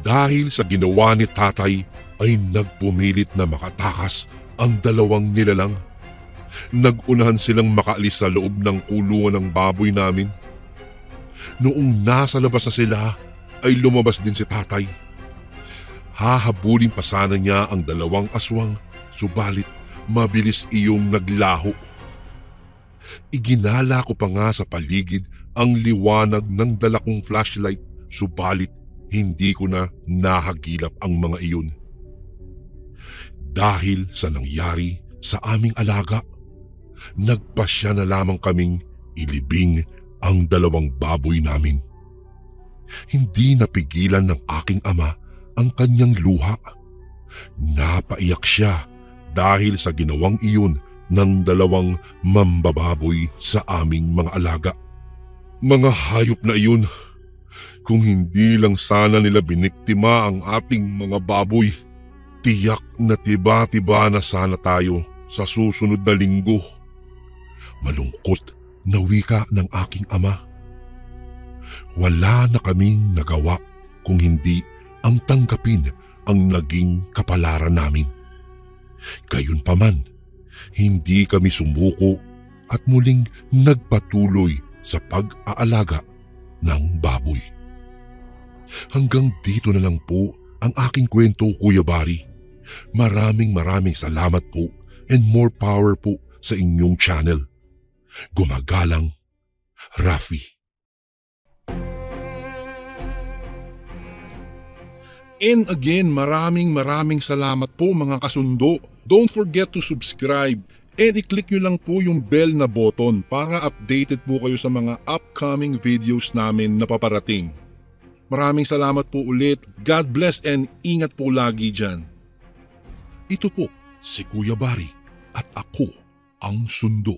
Dahil sa ginawa ni tatay ay nagpumilit na makatakas ang dalawang nilalang. Nagunahan silang makaalis sa loob ng kulungan ng baboy namin. Noong nasa labas na sila ay lumabas din si tatay. Hahabulin pa sana niya ang dalawang aswang, subalit mabilis iyong naglaho. Iginala ko pa nga sa paligid ang liwanag ng dala kong flashlight, subalit hindi ko na nahagilap ang mga iyon. Dahil sa nangyari sa aming alaga, nagpasya na lamang kaming ilibing ang dalawang baboy namin. Hindi napigilan ng aking ama ang kanyang luha. Napaiyak siya dahil sa ginawang iyon ng dalawang mambababoy sa aming mga alaga. Mga hayop na iyon, kung hindi lang sana nila biniktima ang ating mga baboy, tiyak na tiba-tiba na sana tayo sa susunod na linggo. Malungkot na wika ng aking ama. Wala na kaming nagawa kung hindi ang tanggapin ang naging kapalaran namin. Gayunpaman, hindi kami sumuko at muling nagpatuloy sa pag-aalaga ng baboy. Hanggang dito na lang po ang aking kwento, Kuya Bari. Maraming salamat po and more power po sa inyong channel. Gumagalang, Rafi. And again, maraming salamat po mga kasundo. Don't forget to subscribe and i-click nyo lang po yung bell na button para updated po kayo sa mga upcoming videos namin na paparating. Maraming salamat po ulit. God bless and ingat po lagi dyan. Ito po si Kuya Bari at ako ang Sundo.